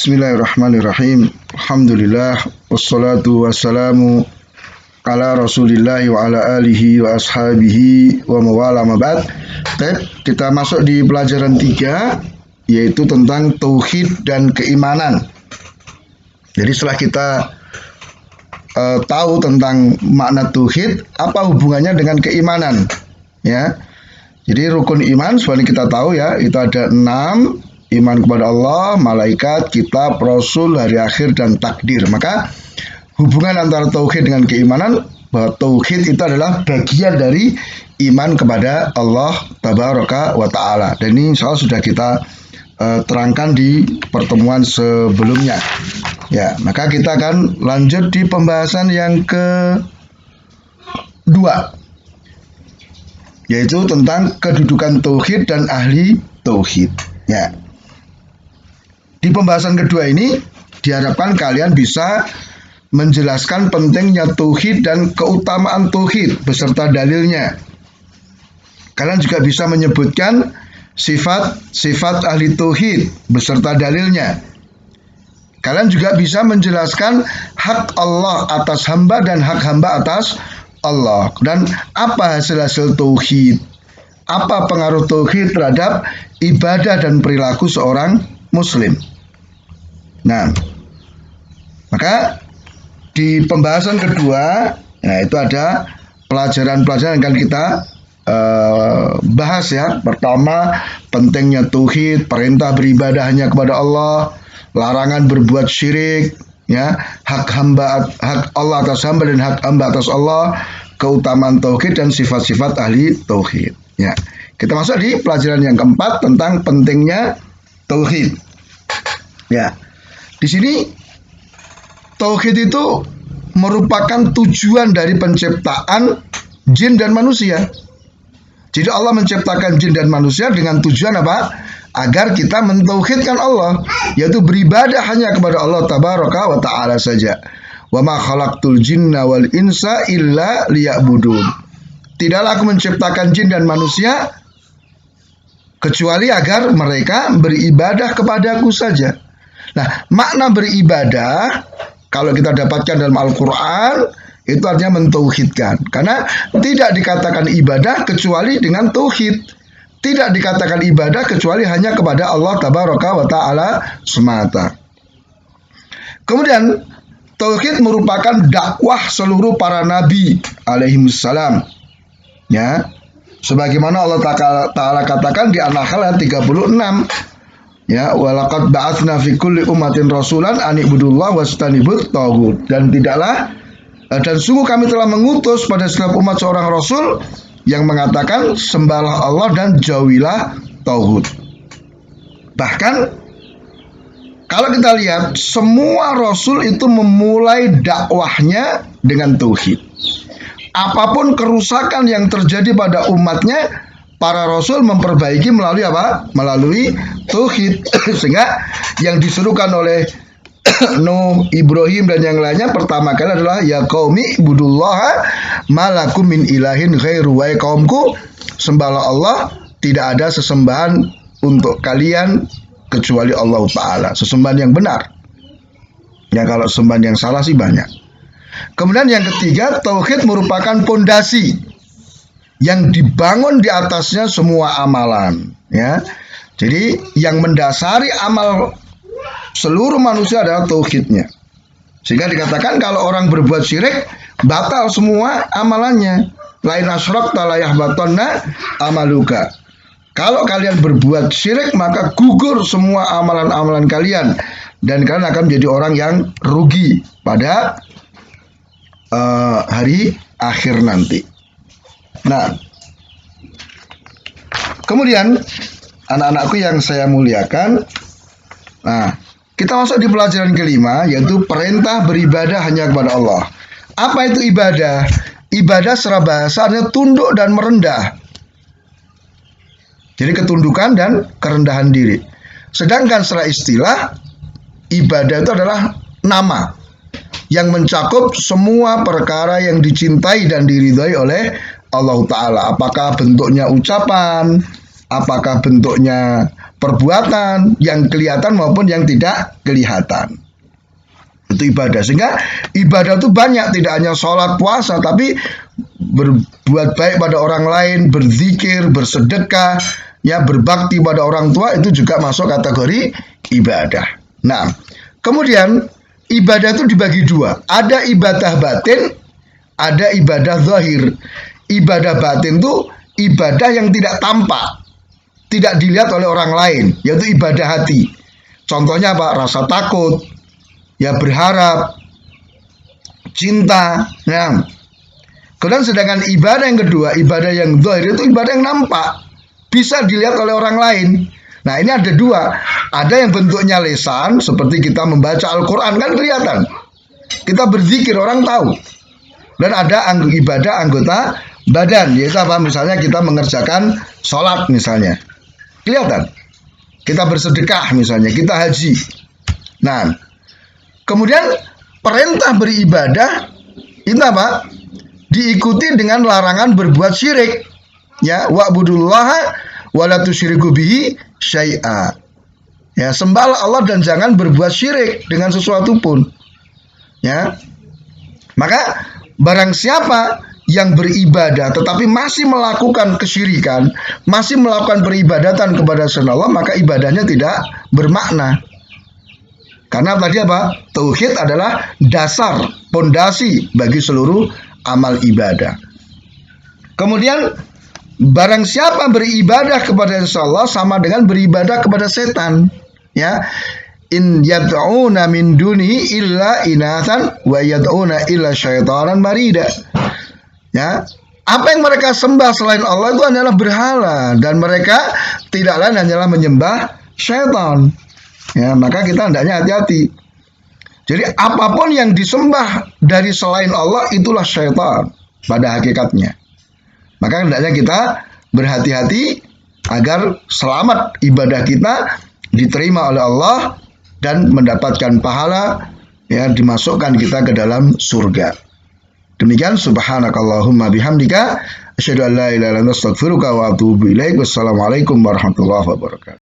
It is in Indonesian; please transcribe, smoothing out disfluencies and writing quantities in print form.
Bismillahirrahmanirrahim. Alhamdulillah wassalatu wassalamu ala Rasulillah wa ala alihi wa ashabihi wa mawala mabad. Kita masuk di pelajaran 3, yaitu tentang tauhid dan keimanan. Jadi setelah kita tahu tentang makna tauhid, apa hubungannya dengan keimanan? Ya. Jadi rukun iman seperti kita tahu ya, itu ada 6. Iman kepada Allah, malaikat, kitab, rasul, hari akhir, dan takdir. Maka hubungan antara tauhid dengan keimanan, bahwa tauhid itu adalah bagian dari iman kepada Allah Tabaraka wa Ta'ala. Dan ini insya Allah sudah kita terangkan di pertemuan sebelumnya. Ya, maka kita akan lanjut di pembahasan yang kedua, yaitu tentang kedudukan tauhid dan ahli tauhid. Ya. Di pembahasan kedua ini diharapkan kalian bisa menjelaskan pentingnya tauhid dan keutamaan tauhid beserta dalilnya. Kalian juga bisa menyebutkan sifat-sifat ahli tauhid beserta dalilnya. Kalian juga bisa menjelaskan hak Allah atas hamba dan hak hamba atas Allah. Dan apa hasil-hasil tauhid? Apa pengaruh tauhid terhadap ibadah dan perilaku seorang muslim? Nah, maka di pembahasan kedua, nah itu ada pelajaran-pelajaran yang akan kita bahas ya. Pertama, pentingnya tauhid, perintah beribadah hanya kepada Allah, larangan berbuat syirik, ya, hak Allah atas hamba dan hak hamba atas Allah, keutamaan tauhid dan sifat-sifat ahli tauhid. Ya, kita masuk di pelajaran yang keempat tentang pentingnya tauhid. Ya. Di sini tauhid itu merupakan tujuan dari penciptaan jin dan manusia. Jadi Allah menciptakan jin dan manusia dengan tujuan apa? Agar kita mentauhidkan Allah, yaitu beribadah hanya kepada Allah Tabaraka wa Ta'ala saja. Wa ma khalaqtul jinna wal insa illa liya'budun. Tidaklah aku menciptakan jin dan manusia kecuali agar mereka beribadah kepadaku saja. Nah, makna beribadah kalau kita dapatkan dalam Al-Quran itu artinya mentauhidkan. Karena tidak dikatakan ibadah kecuali dengan tauhid. Tidak dikatakan ibadah kecuali hanya kepada Allah Tabaraka wa Ta'ala semata. Kemudian tauhid merupakan dakwah seluruh para nabi alaihimussalam. Ya. Sebagaimana Allah Ta'ala katakan di An-Nahl ayat 36. Ya, walaqad ba'atsna fi kulli ummatin rasulan an ibudullah wastanibut taghut. Dan sungguh kami telah mengutus pada setiap umat seorang rasul yang mengatakan sembahlah Allah dan jauhilah tauhid. Bahkan kalau kita lihat semua rasul itu memulai dakwahnya dengan tauhid. Apapun kerusakan yang terjadi pada umatnya, para rasul memperbaiki melalui apa? Melalui tauhid. Sehingga yang disuruhkan oleh Nuh, Ibrahim dan yang lainnya pertama kali adalah ya qaumi ibudullaha malakum min ilahin ghairu, wa kaumku sembahlah Allah, tidak ada sesembahan untuk kalian kecuali Allah Ta'ala, sesembahan yang benar. Ya, kalau sembahan yang salah sih banyak. Kemudian yang ketiga, tauhid merupakan pondasi yang dibangun di atasnya semua amalan, ya. Jadi yang mendasari amal seluruh manusia adalah tauhidnya. Sehingga dikatakan kalau orang berbuat syirik, batal semua amalannya. Lain asyrakta la yahbatanna amaluka. Kalau kalian berbuat syirik, maka gugur semua amalan-amalan kalian dan kalian akan menjadi orang yang rugi pada hari akhir nanti. Nah, kemudian anak-anakku yang saya muliakan, nah, kita masuk di pelajaran kelima, yaitu perintah beribadah hanya kepada Allah. Apa itu ibadah? Ibadah secara bahasanya tunduk dan merendah. Jadi ketundukan dan kerendahan diri. Sedangkan secara istilah, ibadah itu adalah nama yang mencakup semua perkara yang dicintai dan diridhai oleh Allah Ta'ala. Apakah bentuknya ucapan, apakah bentuknya perbuatan yang kelihatan maupun yang tidak kelihatan. Itu ibadah. Sehingga ibadah itu banyak, tidak hanya sholat, puasa, tapi berbuat baik pada orang lain, berzikir, bersedekah, ya, berbakti pada orang tua, itu juga masuk kategori ibadah. Nah, kemudian ibadah itu dibagi dua. Ada ibadah batin, ada ibadah zahir. Ibadah batin itu ibadah yang tidak tampak, tidak dilihat oleh orang lain, yaitu ibadah hati. Contohnya apa? Rasa takut, ya, berharap, cinta. Nah, kemudian sedangkan ibadah yang kedua, ibadah yang zahir itu ibadah yang nampak, bisa dilihat oleh orang lain. Nah, ini ada dua. Ada yang bentuknya lisan, seperti kita membaca Al-Quran, kan kelihatan. Kita berzikir, orang tahu. Dan ada ibadah anggota badan, yaitu apa? Misalnya kita mengerjakan sholat misalnya, kelihatan. Kita bersedekah misalnya, kita haji. Nah, kemudian perintah beribadah itu apa? Diikuti dengan larangan berbuat syirik. Ya, wa'budullaha wa la tusyriku bihi syai'a. Ya, sembahlah Allah dan jangan berbuat syirik dengan sesuatu pun. Ya. Maka barang siapa yang beribadah tetapi masih melakukan kesyirikan, masih melakukan peribadatan kepada selain Allah, maka ibadahnya tidak bermakna. Karena tadi apa? Tauhid adalah dasar, pondasi bagi seluruh amal ibadah. Kemudian barang siapa beribadah kepada Allah sama dengan beribadah kepada setan. Ya, in yad'una min dunihi illa inathan wa yad'una illa syaitanan marida. Ya, apa yang mereka sembah selain Allah itu adalah berhala, dan mereka tidak lain hanyalah menyembah syaitan. Ya, maka kita hendaknya hati-hati. Jadi apapun yang disembah dari selain Allah itulah syaitan pada hakikatnya. Maka hendaknya kita berhati-hati agar selamat ibadah kita diterima oleh Allah dan mendapatkan pahala, ya, dimasukkan kita ke dalam surga. Demikian, subhanakallahumma bihamdika asyhadu an la ilaha illa anta astaghfiruka wa atubu ilaik. Wassalamualaikum warahmatullahi wabarakatuh.